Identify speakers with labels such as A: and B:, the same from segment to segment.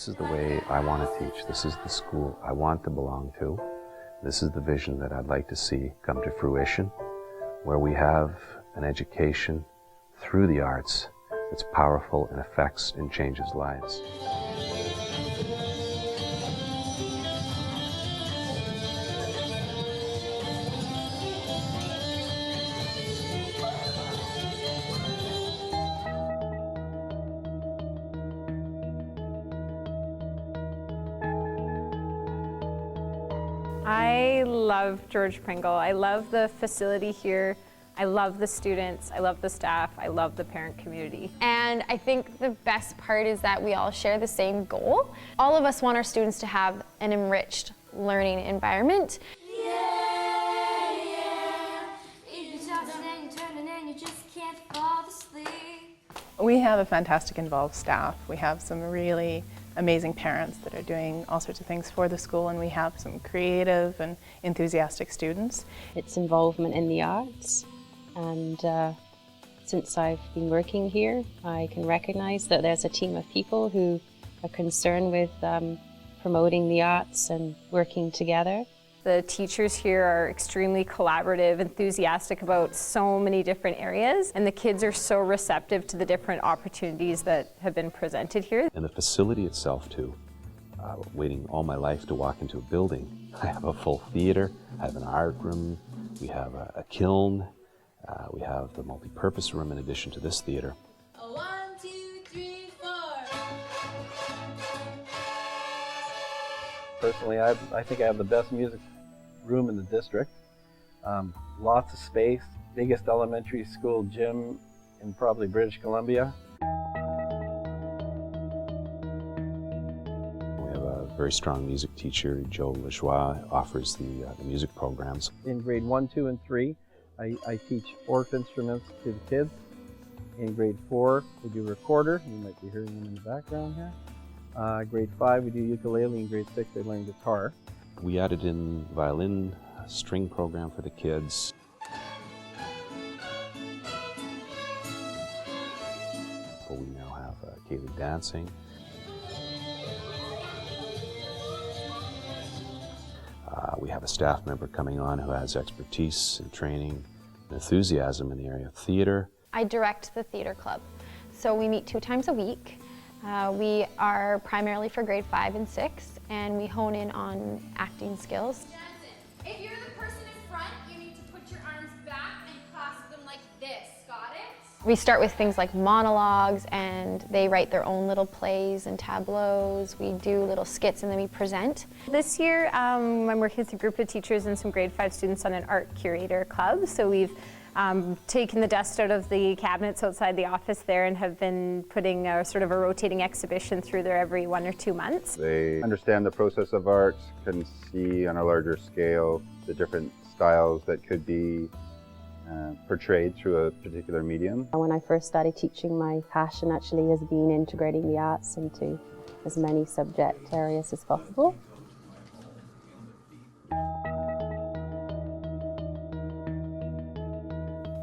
A: This is the way I want to teach. This is the school I want to belong to. This is the vision that I'd like to see come to fruition, where we have an education through the arts that's powerful and affects and changes lives.
B: I love George Pringle. I love the facility here. I love the students. I love the staff. I love the parent community.
C: And I think the best part is that we all share the same goal. All of us want our students to have an enriched learning environment.
D: We have a fantastic involved staff. We have some really amazing parents that are doing all sorts of things for the school, and we have some creative and enthusiastic students.
E: Its involvement in the arts, and since I've been working here, I can recognize that there's a team of people who are concerned with promoting the arts and working together.
B: The teachers here are extremely collaborative, enthusiastic about so many different areas, and the kids are so receptive to the different opportunities that have been presented here.
A: And the facility itself too. Waiting all my life to walk into a building. I have a full theater, I have an art room, we have a kiln, we have the multi-purpose room in addition to this theater.
F: 1, 2, 3, 4.
G: Personally, I think I have the best music room in the district. Lots of space, biggest elementary school gym in probably British Columbia.
A: We have a very strong music teacher, Joe Lajoie, offers the music programs.
G: In grade 1, 2, and 3, I teach fourth instruments to the kids. In grade 4, we do recorder. You might be hearing them in the background here. Grade 5, we do ukulele. In grade 6, they learn guitar.
A: We added in violin, a string program for the kids. We now have Kaylee dancing. We have a staff member coming on who has expertise and training and enthusiasm in the area of theater.
C: I direct the theater club, so we meet 2 times a week. We are primarily for grade 5 and 6, and we hone in on acting skills.
F: If you're the person in front, you need to put your arms back and clasp them like this. Got it?
C: We start with things like monologues, and they write their own little plays and tableaus. We do little skits, and then we present.
B: This year, I'm working with a group of teachers and some grade 5 students on an art curator club. So we've taken the dust out of the cabinets outside the office there and have been putting a sort of a rotating exhibition through there every 1 or 2 months.
H: They understand the process of art, can see on a larger scale the different styles that could be portrayed through a particular medium.
E: When I first started teaching, my passion actually has been integrating the arts into as many subject areas as possible.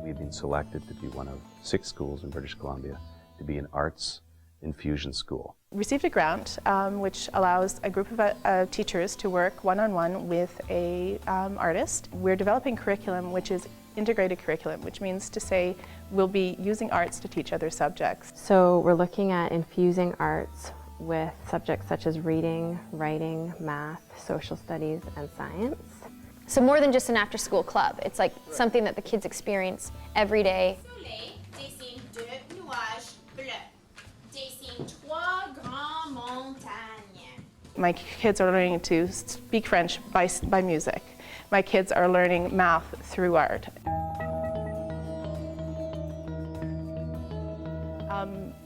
A: We've been selected to be one of 6 schools in British Columbia to be an arts infusion school.
D: Received a grant which allows a group of teachers to work one-on-one with a artist. We're developing curriculum which is integrated curriculum, which means to say we'll be using arts to teach other subjects.
I: So we're looking at infusing arts with subjects such as reading, writing, math, social studies, and science.
C: So more than just an after-school club, it's like something that the kids experience every day.
F: Soleil dessine 2 nuages bleus. Dessine 3 grandes montagnes.
D: My kids are learning to speak French by music. My kids are learning math through art.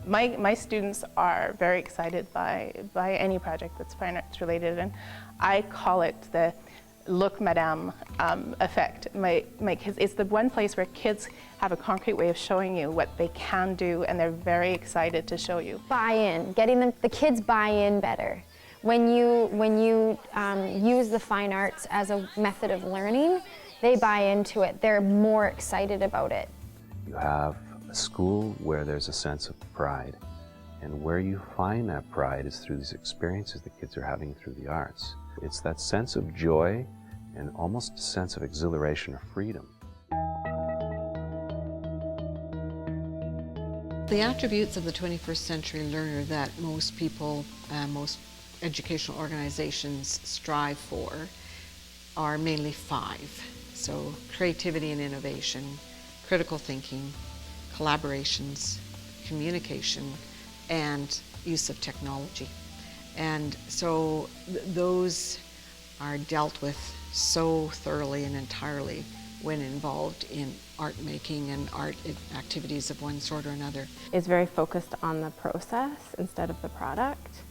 D: My students are very excited by any project that's fine arts related, and I call it the look madame effect. My kids, it's the one place where kids have a concrete way of showing you what they can do, and they're very excited to show you.
C: Buy-in, getting the kids buy in better. When you use the fine arts as a method of learning, they buy into it. They're more excited about it.
A: You have a school where there's a sense of pride And where you find that pride is through these experiences the kids are having through the arts. It's that sense of joy and almost a sense of exhilaration or freedom.
J: The attributes of the 21st century learner that most people, most educational organizations strive for are mainly 5. So creativity and innovation, critical thinking, collaborations, communication, and use of technology. And so those are dealt with so thoroughly and entirely when involved in art making and art activities of one sort or another.
I: Is very focused on the process instead of the product.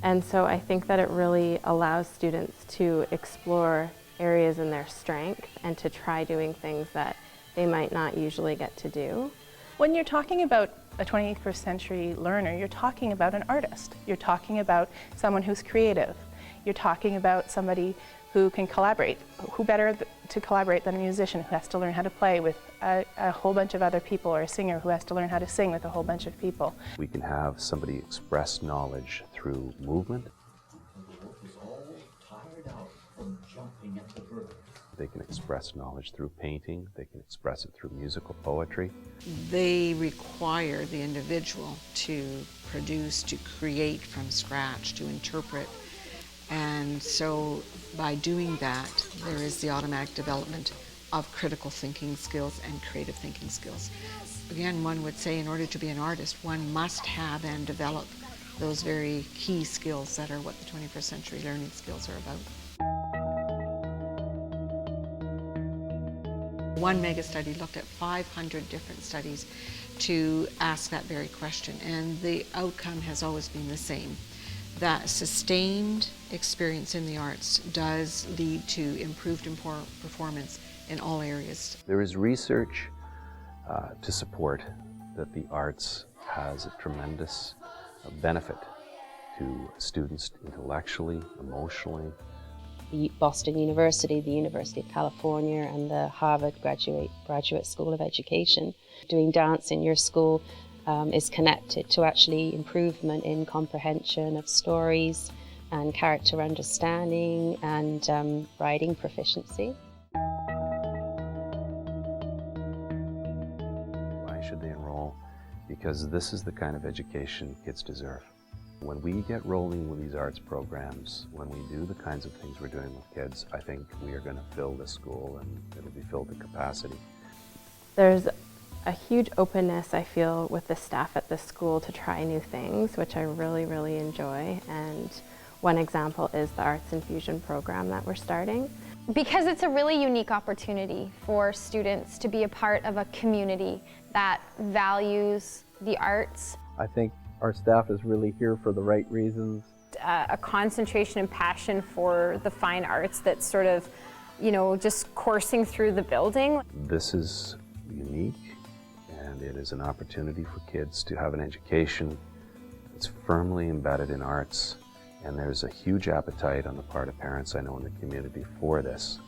I: And so I think that it really allows students to explore areas in their strength and to try doing things that they might not usually get to do.
D: When you're talking about a 21st century learner, you're talking about an artist. You're talking about someone who's creative. You're talking about somebody who can collaborate. Who better to collaborate than a musician who has to learn how to play with a whole bunch of other people, or a singer who has to learn how to sing with a whole bunch of people.
A: We can have somebody express knowledge through movement. They can express knowledge through painting. They can express it through musical poetry.
J: They require the individual to produce, to create from scratch, to interpret. And so by doing that, there is the automatic development of critical thinking skills and creative thinking skills. Again, one would say in order to be an artist, one must have and develop those very key skills that are what the 21st century learning skills are about. One mega study looked at 500 different studies to ask that very question, and the outcome has always been the same. That sustained experience in the arts does lead to improved performance in all areas.
A: There is research to support that the arts has a tremendous benefit to students intellectually, emotionally.
E: The Boston University, the University of California, and the Harvard Graduate School of Education. Doing dance in your school is connected to actually improvement in comprehension of stories and character understanding and writing proficiency.
A: Why should they enroll? Because this is the kind of education kids deserve. When we get rolling with these arts programs, when we do the kinds of things we're doing with kids, I think we are going to fill this school and it'll be filled to capacity.
I: There's a huge openness, I feel, with the staff at this school to try new things, which I really, really enjoy. And one example is the Arts Infusion program that we're starting.
C: Because it's a really unique opportunity for students to be a part of a community that values the arts.
G: I think our staff is really here for the right reasons.
B: A concentration and passion for the fine arts that's sort of, you know, just coursing through the building.
A: This is unique, and it is an opportunity for kids to have an education that's firmly embedded in arts, and there's a huge appetite on the part of parents I know in the community for this.